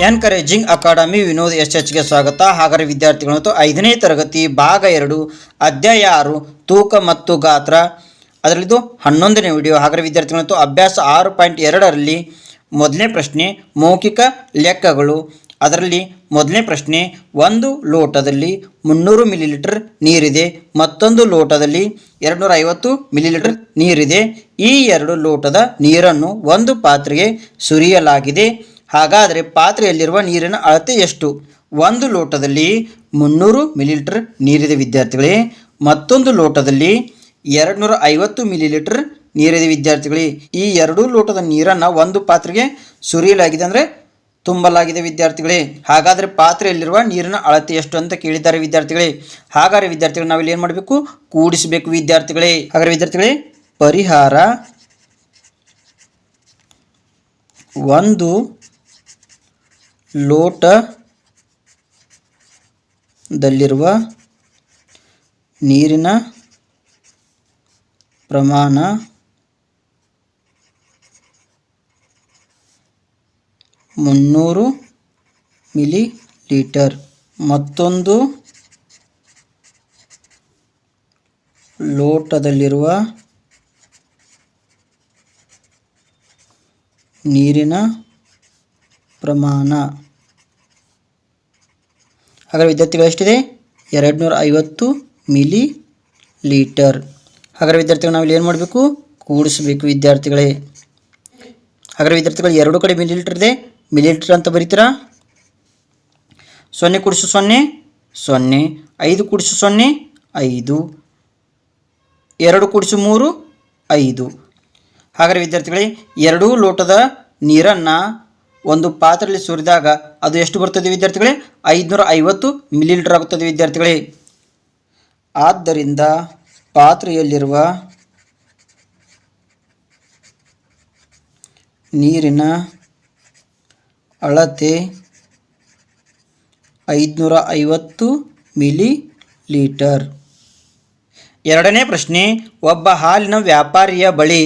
Encouraging academy Vinod ಎಸ್.ಎಚ್ಗೆ ಸ್ವಾಗತ. ಹಾಗಾದರೆ ವಿದ್ಯಾರ್ಥಿಗಳು, ಮತ್ತು 5ನೇ ತರಗತಿ ಭಾಗ 2 ಅಧ್ಯಾಯ 6 ತೂಕ ಮತ್ತು ಗಾತ್ರ, ಅದರಲ್ಲಿದ್ದು 11ನೇ ವಿಡಿಯೋ. ಹಾಗಾದರೆ ವಿದ್ಯಾರ್ಥಿಗಳು, ಅಭ್ಯಾಸ 6.2ರಲ್ಲಿ ಮೊದಲನೇ ಪ್ರಶ್ನೆ ಮೌಖಿಕ ಲೆಕ್ಕಗಳು. ಅದರಲ್ಲಿ ಮೊದಲನೇ ಪ್ರಶ್ನೆ, ಒಂದು ಲೋಟದಲ್ಲಿ 300 ಮಿಲಿಲೀಟರ್ ನೀರಿದೆ, ಮತ್ತೊಂದು ಲೋಟದಲ್ಲಿ 250 ಮಿಲಿಲೀಟರ್ ನೀರಿದೆ. ಈ ಎರಡು ಲೋಟದ ನೀರನ್ನು ಒಂದು ಪಾತ್ರೆಗೆ ಸುರಿಯಲಾಗಿದೆ. ಹಾಗಾದರೆ ಪಾತ್ರೆಯಲ್ಲಿರುವ ನೀರಿನ ಅಳತೆ ಎಷ್ಟು? ಒಂದು ಲೋಟದಲ್ಲಿ 300 ಮಿಲಿಲೀಟರ್ ನೀರಿದೆ ವಿದ್ಯಾರ್ಥಿಗಳೇ, ಮತ್ತೊಂದು ಲೋಟದಲ್ಲಿ 250 ಮಿಲಿಲೀಟರ್ ನೀರಿದೆ ವಿದ್ಯಾರ್ಥಿಗಳೇ. ಈ ಎರಡೂ ಲೋಟದ ನೀರನ್ನು ಒಂದು ಪಾತ್ರೆಗೆ ಸುರಿಯಲಾಗಿದೆ, ಅಂದರೆ ತುಂಬಲಾಗಿದೆ ವಿದ್ಯಾರ್ಥಿಗಳೇ. ಹಾಗಾದರೆ ಪಾತ್ರೆಯಲ್ಲಿರುವ ನೀರಿನ ಅಳತೆ ಎಷ್ಟು ಅಂತ ಕೇಳಿದ್ದಾರೆ ವಿದ್ಯಾರ್ಥಿಗಳೇ. ಹಾಗಾದರೆ ವಿದ್ಯಾರ್ಥಿಗಳು, ನಾವಿಲ್ಲಿ ಏನು ಮಾಡಬೇಕು? ಕೂಡಿಸಬೇಕು ವಿದ್ಯಾರ್ಥಿಗಳೇ. ಹಾಗಾದರೆ ವಿದ್ಯಾರ್ಥಿಗಳೇ, ಪರಿಹಾರ ಒಂದು ಲೋಟದಲ್ಲಿರುವ ನೀರಿನ ಪ್ರಮಾಣ 300 ಮಿಲಿಲೀಟರ್, ಮತ್ತೊಂದು ಲೋಟದಲ್ಲಿರುವ ನೀರಿನ ಪ್ರಮಾಣ. ಹಾಗಾದರೆ ವಿದ್ಯಾರ್ಥಿಗಳು ಎಷ್ಟಿದೆ? 250 ಮಿಲಿಲೀಟರ್. ಹಾಗಾದರೆ ವಿದ್ಯಾರ್ಥಿಗಳು, ನಾವಿಲ್ಲಿ ಏನು ಮಾಡಬೇಕು? ಕೂಡಿಸಬೇಕು ವಿದ್ಯಾರ್ಥಿಗಳೇ. ಹಾಗಾದರೆ ವಿದ್ಯಾರ್ಥಿಗಳು, ಎರಡು ಕಡೆ ಮಿಲಿಲೀಟರ್ ಇದೆ, ಮಿಲಿಲೀಟರ್ ಅಂತ ಬರೀತೀರಾ? 0 ಕೂಡಿಸು 0 0, 5 ಕೂಡಿಸು 0 5, 2 ಕೂಡಿಸು 3 5. ಹಾಗಾದರೆ ವಿದ್ಯಾರ್ಥಿಗಳೇ, ಎರಡೂ ಲೋಟದ ನೀರನ್ನು ಒಂದು ಪಾತ್ರೆಯಲ್ಲಿ ಸುರಿದಾಗ ಅದು ಎಷ್ಟು ಬರ್ತದೆ ವಿದ್ಯಾರ್ಥಿಗಳೇ? 550 ಮಿಲಿಲೀಟರ್ ಆಗುತ್ತದೆ ವಿದ್ಯಾರ್ಥಿಗಳೇ. ಆದ್ದರಿಂದ ಪಾತ್ರೆಯಲ್ಲಿರುವ ನೀರಿನ ಅಳತೆ 550 ಮಿಲಿಲೀಟರ್. ಎರಡನೇ ಪ್ರಶ್ನೆ, ಒಬ್ಬ ಹಾಲಿನ ವ್ಯಾಪಾರಿಯ ಬಳಿ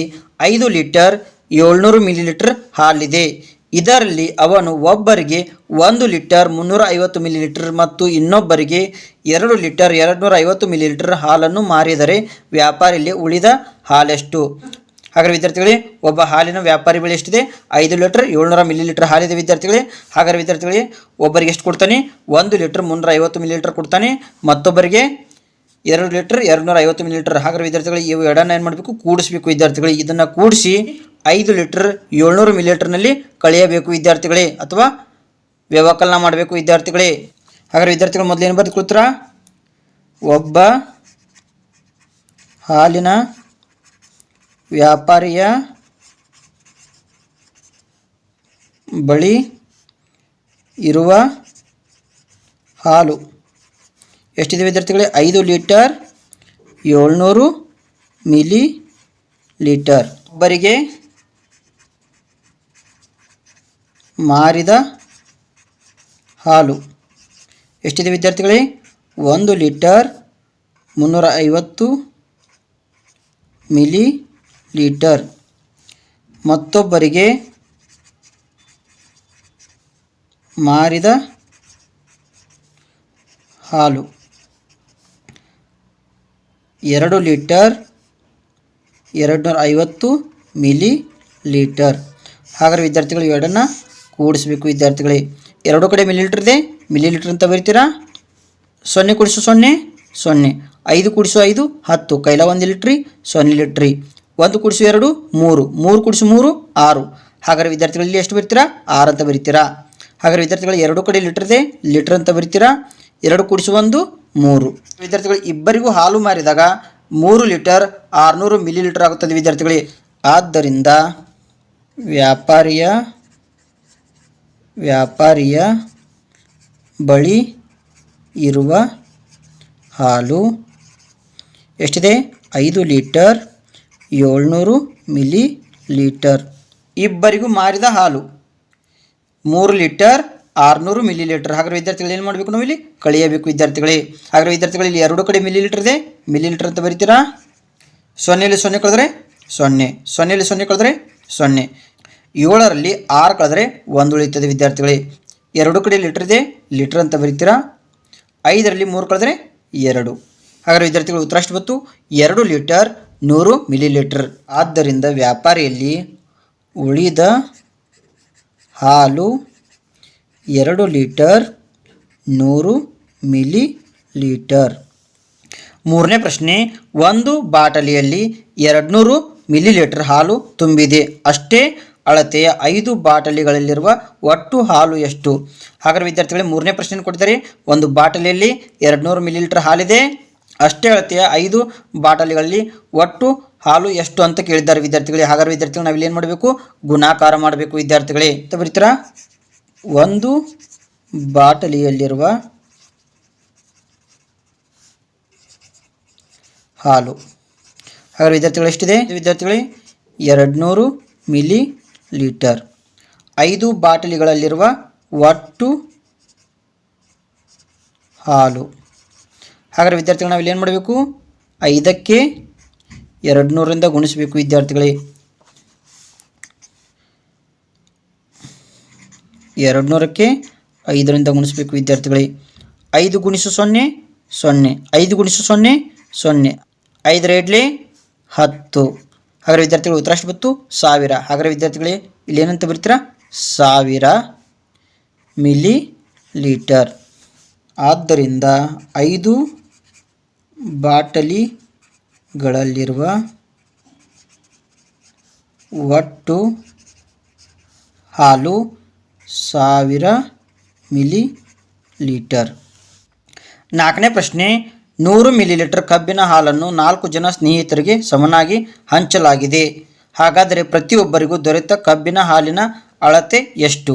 5 ಲೀಟರ್ 700 ಮಿಲಿಲೀಟರ್ ಹಾಲಿದೆ. ಇದರಲ್ಲಿ ಅವನು ಒಬ್ಬರಿಗೆ 1 ಲೀಟರ್ 350 ಮಿಲಿಲೀಟರ್ ಮತ್ತು ಇನ್ನೊಬ್ಬರಿಗೆ 2 ಲೀಟರ್ 250 ಮಿಲಿಲೀಟರ್ ಹಾಲನ್ನು ಮಾರಿದರೆ ವ್ಯಾಪಾರಿಯಲ್ಲಿ ಉಳಿದ ಹಾಲೆಷ್ಟು? ಹಾಗಾದರೆ ವಿದ್ಯಾರ್ಥಿಗಳೇ, ಒಬ್ಬ ಹಾಲಿನ ವ್ಯಾಪಾರಿ ಬಳಿ ಎಷ್ಟಿದೆ? 5 ಲೀಟರ್ 700 ಮಿಲಿಲೀಟರ್ ಹಾಲಿದೆ ವಿದ್ಯಾರ್ಥಿಗಳೇ. ಹಾಗಾದರೆ ವಿದ್ಯಾರ್ಥಿಗಳೇ, ಒಬ್ಬರಿಗೆ ಎಷ್ಟು ಕೊಡ್ತಾನೆ? 1 ಲೀಟರ್ 350 ಮಿಲಿಲೀಟರ್ ಕೊಡ್ತಾನೆ, ಮತ್ತೊಬ್ಬರಿಗೆ 2 ಲೀಟರ್ 250 ಮಿಲಿಲೀಟರ್. ಹಾಗಾದರೆ ವಿದ್ಯಾರ್ಥಿಗಳು, ಇವು ಎರಡನ್ನ ಏನು ಮಾಡಬೇಕು? ಕೂಡಿಸಬೇಕು ವಿದ್ಯಾರ್ಥಿಗಳೇ. ಇದನ್ನು ಕೂಡಿಸಿ 5 ಲೀಟರ್ 700 ಮಿಲಿಲೀಟರ್ನಲ್ಲಿ ಕಳೆಯಬೇಕು ವಿದ್ಯಾರ್ಥಿಗಳೇ, ಅಥವಾ ವ್ಯವಕಲನ ಮಾಡಬೇಕು ವಿದ್ಯಾರ್ಥಿಗಳೇ. ಹಾಗಾದರೆ ವಿದ್ಯಾರ್ಥಿಗಳು, ಮೊದಲು ಏನು ಬರೆದುಕೊಳ್ತೀರಾ? ಒಬ್ಬ ಹಾಲಿನ ವ್ಯಾಪಾರಿಯ ಬಳಿ ಇರುವ ಹಾಲು ಎಷ್ಟಿದೆ ವಿದ್ಯಾರ್ಥಿಗಳೇ? 5 ಲೀಟರ್ 700 ಮಿಲಿಲೀಟರ್. ಒಬ್ಬರಿಗೆ ಮಾರಿದ ಹಾಲು ಎಷ್ಟಿದೆ ವಿದ್ಯಾರ್ಥಿಗಳೇ? 1 ಲೀಟರ್ 350 ಮಿಲಿಲೀಟರ್. ಮತ್ತೊಬ್ಬರಿಗೆ ಮಾರಿದ ಹಾಲು 2 ಲೀಟರ್ 250 ಮಿಲಿಲೀಟರ್. ಹಾಗಾದರೆ ವಿದ್ಯಾರ್ಥಿಗಳು, ಎರಡನ್ನು ಕೂಡಿಸಬೇಕು ವಿದ್ಯಾರ್ಥಿಗಳೇ. ಎರಡು ಕಡೆ ಮಿಲಿಲೀಟರ್ ಇದೆ, ಮಿಲಿಲೀಟರ್ ಅಂತ ಬರೀತೀರಾ? 0 ಕೂಡಿಸು 0 0, 5 ಕೂಡಿಸು 5 10, ಕೈಲ 1 ಲೀಟ್ರಿ 0 ಲೀಟ್ರಿ. 1 ಕೂಡಿಸು 2 3, 3 ಕೂಡಿಸು 3 6. ಹಾಗಾದರೆ ವಿದ್ಯಾರ್ಥಿಗಳು, ಇಲ್ಲಿ ಎಷ್ಟು ಬರೀತೀರಾ? 6 ಅಂತ ಬರೀತೀರಾ? ಹಾಗಾದರೆ ವಿದ್ಯಾರ್ಥಿಗಳು, ಎರಡು ಕಡೆ ಲೀಟರ್ ಇದೆ, ಲೀಟರ್ ಅಂತ ಬರೀತೀರಾ? 2 ಕೂಡಿಸು 1 3. ವಿದ್ಯಾರ್ಥಿಗಳು, ಇಬ್ಬರಿಗೂ ಹಾಲು ಮಾರಿದಾಗ 3 ಲೀಟರ್ 600 ಮಿಲಿಲೀಟರ್ ಆಗುತ್ತದೆ ವಿದ್ಯಾರ್ಥಿಗಳೇ. ಆದ್ದರಿಂದ ವ್ಯಾಪಾರಿಯ ಬಳಿ ಇರುವ ಹಾಲು ಎಷ್ಟಿದೆ? 5 ಲೀಟರ್ 700 ಮಿಲಿಲೀಟರ್. ಇಬ್ಬರಿಗೂ ಮಾರಿದ ಹಾಲು 3 ಲೀಟರ್ 600 ಮಿಲಿಲೀಟರ್. ಹಾಗಾದರೆ ವಿದ್ಯಾರ್ಥಿಗಳು, ಏನು ಮಾಡಬೇಕು? ನಾವು ಇಲ್ಲಿ ಕಳೆಯಬೇಕು ವಿದ್ಯಾರ್ಥಿಗಳೇ. ಹಾಗಾದರೆ ವಿದ್ಯಾರ್ಥಿಗಳು, ಇಲ್ಲಿ ಎರಡು ಕಡೆ ಮಿಲಿಲೀಟರ್ ಇದೆ, ಮಿಲಿಲೀಟರ್ ಅಂತ ಬರೀತೀರಾ? 0ಯಲ್ಲಿ 0 ಕಳೆದ್ರೆ 0, 0ಯಲ್ಲಿ 0 ಕಳೆದ್ರೆ 0. 7ರಲ್ಲಿ 6 ಕಳೆದರೆ 1 ಉಳಿಯುತ್ತದೆ ವಿದ್ಯಾರ್ಥಿಗಳೇ. ಎರಡು ಕಡೆ ಲೀಟರ್ ಇದೆ, ಲೀಟರ್ ಅಂತ ಬರೀತೀರಾ. 5ರಲ್ಲಿ 3 ಕಳೆದ್ರೆ 2. ಹಾಗಾದರೆ ವಿದ್ಯಾರ್ಥಿಗಳು ಉತ್ತರ ಎಷ್ಟು ಬಂತು? 2 ಲೀಟರ್ 100 ಮಿಲಿಲೀಟರ್. ಆದ್ದರಿಂದ ವ್ಯಾಪಾರಿಯಲ್ಲಿ ಉಳಿದ ಹಾಲು 2 ಲೀಟರ್ 100 ಮಿಲಿಲೀಟರ್. ಮೂರನೇ ಪ್ರಶ್ನೆ, ಒಂದು ಬಾಟಲಿಯಲ್ಲಿ 200 ಮಿಲಿಲೀಟರ್ ಹಾಲು ತುಂಬಿದೆ. ಅಷ್ಟೇ ಅಳತೆಯ 5 ಬಾಟಲಿಗಳಲ್ಲಿರುವ ಒಟ್ಟು ಹಾಲು ಎಷ್ಟು? ಹಾಗಾದರೆ ವಿದ್ಯಾರ್ಥಿಗಳೇ ಮೂರನೇ ಪ್ರಶ್ನೆ ಕೊಟ್ಟಿದ್ದಾರೆ. ಒಂದು ಬಾಟಲಿಯಲ್ಲಿ 200 ಮಿಲಿಲೀಟರ್ ಹಾಲಿದೆ, ಅಷ್ಟೇ ಅಳತೆಯ 5 ಬಾಟಲಿಗಳಲ್ಲಿ ಒಟ್ಟು ಹಾಲು ಎಷ್ಟು ಅಂತ ಕೇಳಿದ್ದಾರೆ ವಿದ್ಯಾರ್ಥಿಗಳೇ. ಹಾಗಾದರೆ ವಿದ್ಯಾರ್ಥಿಗಳು ನಾವಿಲ್ಲಿ ಏನು ಮಾಡಬೇಕು? ಗುಣಾಕಾರ ಮಾಡಬೇಕು ವಿದ್ಯಾರ್ಥಿಗಳೇ ಅಂತ ಬರೀತೀರಾ. ಒಂದು ಬಾಟಲಿಯಲ್ಲಿರುವ ಹಾಲು, ಹಾಗಾದರೆ ವಿದ್ಯಾರ್ಥಿಗಳು ಎಷ್ಟಿದೆ ವಿದ್ಯಾರ್ಥಿಗಳೇ? 200 ಮಿಲಿ ಲೀಟರ್. 5 ಬಾಟಲಿಗಳಲ್ಲಿರುವ ಒಟ್ಟು ಹಾಲು. ಹಾಗಾದರೆ ವಿದ್ಯಾರ್ಥಿಗಳು ನಾವಿಲ್ಲಿ ಏನು ಮಾಡಬೇಕು? 5ಕ್ಕೆ 200ರಿಂದ ಗುಣಿಸಬೇಕು ವಿದ್ಯಾರ್ಥಿಗಳೇ. 200ಕ್ಕೆ 5ರಿಂದ ಗುಣಿಸಬೇಕು ವಿದ್ಯಾರ್ಥಿಗಳೇ. 5 ಗುಣಿಸು 0 0, 5 ಗುಣಿಸು 0 0, 5 × 10. ಹಾಗಾದರೆ ವಿದ್ಯಾರ್ಥಿಗಳು ಉತ್ತರ ಎಷ್ಟು ಬಂತು? 1000. ಹಾಗಾದರೆ ವಿದ್ಯಾರ್ಥಿಗಳೇ ಇಲ್ಲಿ ಏನಂತ ಬರೀತೀರಾ? 1000 ಮಿಲಿ ಲೀಟರ್. ಆದ್ದರಿಂದ 5 ಬಾಟಲಿಗಳಲ್ಲಿರುವ ಒಟ್ಟು ಹಾಲು 1000 ಮಿಲಿ ಲೀಟರ್. ನಾಲ್ಕನೇ ಪ್ರಶ್ನೆ, 100 ಮಿಲಿಲೀಟರ್ ಕಬ್ಬಿನ ಹಾಲನ್ನು 4 ಜನ ಸ್ನೇಹಿತರಿಗೆ ಸಮನಾಗಿ ಹಂಚಲಾಗಿದೆ. ಹಾಗಾದರೆ ಪ್ರತಿಯೊಬ್ಬರಿಗೂ ದೊರೆತ ಕಬ್ಬಿನ ಹಾಲಿನ ಅಳತೆ ಎಷ್ಟು?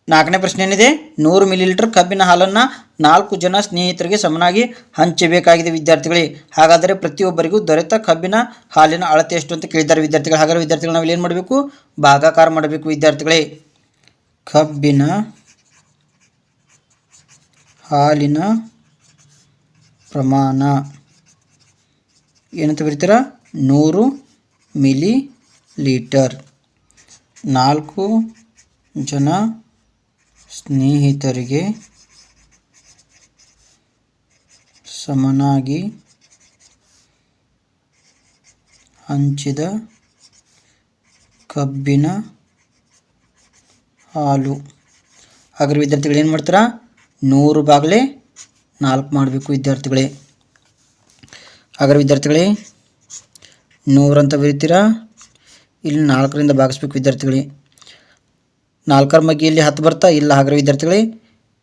ನಾಲ್ಕನೇ ಪ್ರಶ್ನೆ ಏನಿದೆ? 100 ಮಿಲಿಲೀಟರ್ ಕಬ್ಬಿನ ಹಾಲನ್ನು 4 ಜನ ಸ್ನೇಹಿತರಿಗೆ ಸಮನಾಗಿ ಹಂಚಬೇಕಾಗಿದೆ ವಿದ್ಯಾರ್ಥಿಗಳೇ. ಹಾಗಾದರೆ ಪ್ರತಿಯೊಬ್ಬರಿಗೂ ದೊರೆತ ಕಬ್ಬಿನ ಹಾಲಿನ ಅಳತೆ ಎಷ್ಟು ಅಂತ ಕೇಳಿದ್ದಾರೆ ವಿದ್ಯಾರ್ಥಿಗಳು. ಹಾಗಾದರೆ ವಿದ್ಯಾರ್ಥಿಗಳು ನಾವಿಲ್ಲಿ ಏನು ಮಾಡಬೇಕು? ಭಾಗಾಕಾರ ಮಾಡಬೇಕು ವಿದ್ಯಾರ್ಥಿಗಳೇ. ಕಬ್ಬಿನ ಹಾಲಿನ ಪ್ರಮಾಣ ಏನಂತ ಬರೀತೀರಾ? 100 ಮಿಲಿ ಲೀಟರ್. 4 ಜನ ಸ್ನೇಹಿತರಿಗೆ ಸಮನಾಗಿ ಹಂಚಿದ ಕಬ್ಬಿನ ಹಾಲು. ಹಾಗಾದರೆ ವಿದ್ಯಾರ್ಥಿಗಳು ಏನು ಮಾಡ್ತೀರಾ? 100 ಬಾಗಿಲೆ 4 ಮಾಡಬೇಕು ವಿದ್ಯಾರ್ಥಿಗಳೇ. ಹಾಗಾದರೆ ವಿದ್ಯಾರ್ಥಿಗಳೇ 100 ಅಂತ ಬರೀತೀರಾ, ಇಲ್ಲಿ 4ರಿಂದ ಭಾಗಿಸ್ಬೇಕು ವಿದ್ಯಾರ್ಥಿಗಳೇ. 4ರ ಮಗ್ಗಿಯಲ್ಲಿ 10 ಬರ್ತಾ ಇಲ್ಲ. ಹಾಗಾದರೆ ವಿದ್ಯಾರ್ಥಿಗಳೇ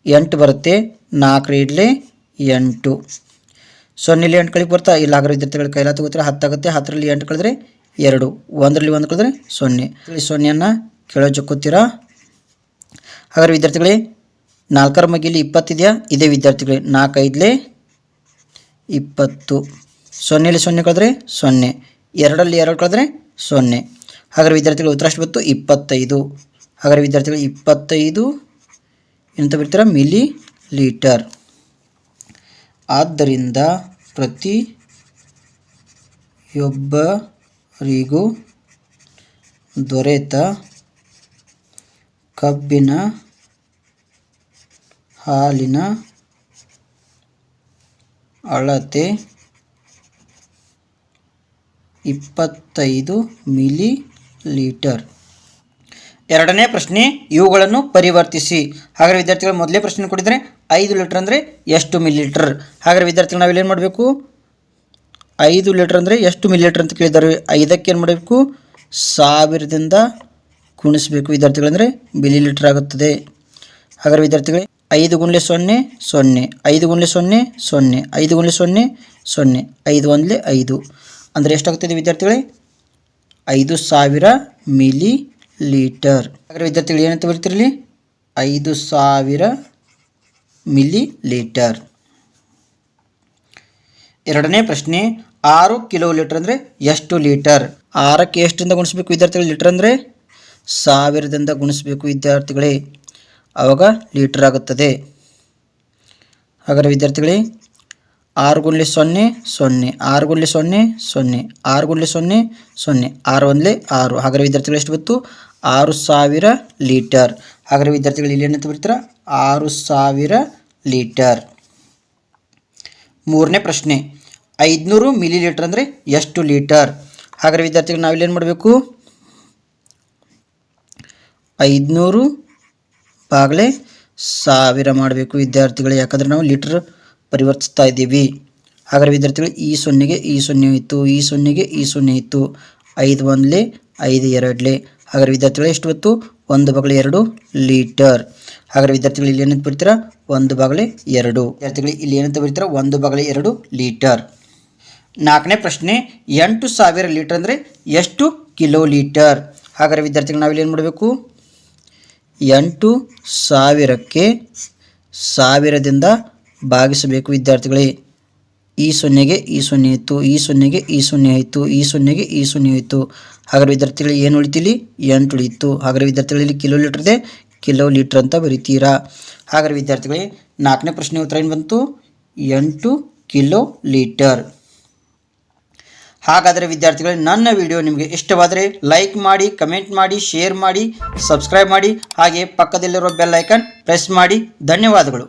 8 ಬರುತ್ತೆ. 4 × 8. 0ರಲ್ಲಿ 8 ಕಳಿಗೆ ಬರ್ತಾ ಇಲ್ಲ. ಹಾಗಾದರೆ ವಿದ್ಯಾರ್ಥಿಗಳು ಕೈಲ ತಗೋತೀರ, 10 ಆಗುತ್ತೆ. 10ರಲ್ಲಿ 8 ಕಳೆದ್ರೆ 2, 1ರಲ್ಲಿ 1 ಕಳೆದ್ರೆ 0. 0ಯನ್ನು ಕೆಳಗೆ ಜಕ್ಕೋತೀರಾ. ಹಾಗಾದರೆ ವಿದ್ಯಾರ್ಥಿಗಳೇ 4ರ ಮಗ್ಗಿಯಲ್ಲಿ 20 ಇದೆಯಾ? ಇದೆ ವಿದ್ಯಾರ್ಥಿಗಳೇ. 4 × 5 20. 0ರಲ್ಲಿ 0 ಕಳೆದ್ರೆ 0, 2ರಲ್ಲಿ 2 ಕಳೆದ್ರೆ 0. ಹಾಗಾದರೆ ವಿದ್ಯಾರ್ಥಿಗಳು ಉತ್ತರ ಎಷ್ಟು ಬಂತು? 25. ಹಾಗಾದರೆ ವಿದ್ಯಾರ್ಥಿಗಳು 25 ಎಂತ ಬರ್ತೀರಾ? Milli litre. ಆದ್ದರಿಂದ ಪ್ರತಿಯೊಬ್ಬರಿಗೂ ದೊರೆತ ಕಬ್ಬಿನ ಹಾಲಿನ ಅಳತೆ 25 ಮಿಲಿ ಲೀಟರ್. ಎರಡನೇ ಪ್ರಶ್ನೆ, ಇವುಗಳನ್ನು ಪರಿವರ್ತಿಸಿ. ಹಾಗಾದರೆ ವಿದ್ಯಾರ್ಥಿಗಳು ಮೊದಲೇ ಪ್ರಶ್ನೆ ಕೊಟ್ಟಿದ್ದಾರೆ 5 ಲೀಟರ್ ಅಂದರೆ ಎಷ್ಟು ಮಿಲಿಲೀಟರ್. ಹಾಗಾದರೆ ವಿದ್ಯಾರ್ಥಿಗಳು ನಾವಿಲ್ಲಿ ಏನು ಮಾಡಬೇಕು? 5 ಲೀಟರ್ ಅಂದರೆ ಎಷ್ಟು ಮಿಲಿಲೀಟರ್ ಅಂತ ಕೇಳಿದ್ದಾರೆ. 5ಕ್ಕೆ ಏನು ಮಾಡಬೇಕು? 1000ದಿಂದ ಗುಣಿಸಬೇಕು ವಿದ್ಯಾರ್ಥಿಗಳು, ಅಂದರೆ ಮಿಲಿಲೀಟರ್ ಆಗುತ್ತದೆ. ಹಾಗಾದರೆ ವಿದ್ಯಾರ್ಥಿಗಳೇ 5 × 0 0, 5 × 0 0, 5 × 0 0, 5 1 5 ಅಂದರೆ ಎಷ್ಟಾಗುತ್ತದೆ ವಿದ್ಯಾರ್ಥಿಗಳೇ? 5000 ಮಿಲಿ ಲೀಟರ್. ಹಾಗಾದರೆ ವಿದ್ಯಾರ್ಥಿಗಳು ಏನಂತ ಬರ್ತಿರಲಿ? 5000 ಮಿಲಿ ಲೀಟರ್. ಎರಡನೇ ಪ್ರಶ್ನೆ, 6 ಕಿಲೋ ಲೀಟರ್ ಅಂದರೆ ಎಷ್ಟು ಲೀಟರ್. 6ಕ್ಕೆ ಎಷ್ಟರಿಂದ ಗುಣಿಸಬೇಕು ವಿದ್ಯಾರ್ಥಿಗಳು? ಲೀಟರ್ ಅಂದರೆ 1000ದಿಂದ ಗುಣಿಸಬೇಕು ವಿದ್ಯಾರ್ಥಿಗಳೇ, ಆವಾಗ ಲೀಟರ್ ಆಗುತ್ತದೆ. ಹಾಗಾದರೆ ವಿದ್ಯಾರ್ಥಿಗಳೇ 6 × 0 0, 6 × 0 0, 6 × 0 0, 6 1 6. ಹಾಗಾದರೆ ವಿದ್ಯಾರ್ಥಿಗಳು ಎಷ್ಟು ಬಂತು? 6000 ಲೀಟರ್. ಹಾಗಾದರೆ ವಿದ್ಯಾರ್ಥಿಗಳು ಇಲ್ಲಿ ಏನಂತ ಬರೀತೀರಾ 6000 ಲೀಟರ್. ಮೂರನೇ ಪ್ರಶ್ನೆ 500 ಮಿಲಿ ಲೀಟರ್ ಅಂದರೆ ಎಷ್ಟು ಲೀಟರ್? ಹಾಗಾದರೆ ವಿದ್ಯಾರ್ಥಿಗಳು ನಾವಿಲ್ಲೇನು ಮಾಡಬೇಕು 500 ಬಾಗಲೇ 1000 ಮಾಡಬೇಕು ವಿದ್ಯಾರ್ಥಿಗಳೇ, ಯಾಕಂದರೆ ನಾವು ಲೀಟರ್ ಪರಿವರ್ತಿಸ್ತಾ ಇದ್ದೀವಿ. ಹಾಗಾದರೆ ವಿದ್ಯಾರ್ಥಿಗಳು ಈ ಸೊನ್ನೆಗೆ ಈ ಸೊನ್ನೆ ಇತ್ತು, ಈ ಸೊನ್ನೆಗೆ ಈ ಸೊನ್ನೆ ಇತ್ತು, 5 1 5 2. ಹಾಗಾದರೆ ವಿದ್ಯಾರ್ಥಿಗಳು ಎಷ್ಟು ಬಂತು 1/2 ಲೀಟರ್. ಹಾಗಾದರೆ ವಿದ್ಯಾರ್ಥಿಗಳು ಇಲ್ಲಿ ಏನಂತ ಬರೀತೀರಾ 1/2. ವಿದ್ಯಾರ್ಥಿಗಳು ಇಲ್ಲಿ ಏನಂತ ಬರೀತೀರಾ 1/2 ಲೀಟರ್. ನಾಲ್ಕನೇ ಪ್ರಶ್ನೆ 8000 ಲೀಟರ್ ಅಂದರೆ ಎಷ್ಟು ಕಿಲೋ ಲೀಟರ್? ಹಾಗಾದರೆ ವಿದ್ಯಾರ್ಥಿಗಳು ನಾವಿಲ್ಲಿ ಏನು ಮಾಡಬೇಕು 8000ಕ್ಕೆ 1000ದಿಂದ ಭಾಗಿಸಬೇಕು ವಿದ್ಯಾರ್ಥಿಗಳೇ. ಈ ಸೊನ್ನೆಗೆ ಈ ಸೊನ್ನೆ ಇತ್ತು, ಈ ಸೊನ್ನೆಗೆ ಈ ಸೊನ್ನೆ ಆಯಿತು, ಈ ಸೊನ್ನೆಗೆ ಈ ಸೊನ್ನೆ ಆಯಿತು. ಹಾಗಾದರೆ ವಿದ್ಯಾರ್ಥಿಗಳು ಏನು ಉಳಿತಿಲ್ಲಿ 8 ಉಳಿಯಿತು. ಹಾಗಾದರೆ ವಿದ್ಯಾರ್ಥಿಗಳಲ್ಲಿ ಕಿಲೋ ಲೀಟರ್ ಇದೆ, ಕಿಲೋ ಲೀಟರ್ ಅಂತ ಬರೀತೀರಾ. ಹಾಗಾದರೆ ವಿದ್ಯಾರ್ಥಿಗಳೇ ನಾಲ್ಕನೇ ಪ್ರಶ್ನೆ ಉತ್ತರ ಏನು ಬಂತು 8 ಕಿಲೋ ಲೀಟರ್. ಹಾಗಾದರೆ ವಿದ್ಯಾರ್ಥಿಗಳೇ ನನ್ನ ವಿಡಿಯೋ ನಿಮಗೆ ಇಷ್ಟವಾದರೆ ಲೈಕ್ ಮಾಡಿ, ಕಮೆಂಟ್ ಮಾಡಿ, ಶೇರ್ ಮಾಡಿ, ಸಬ್ಸ್ಕ್ರೈಬ್ ಮಾಡಿ, ಹಾಗೆ ಪಕ್ಕದಲ್ಲಿರೋ ಬೆಲ್ ಐಕಾನ್ ಪ್ರೆಸ್ ಮಾಡಿ. ಧನ್ಯವಾದಗಳು.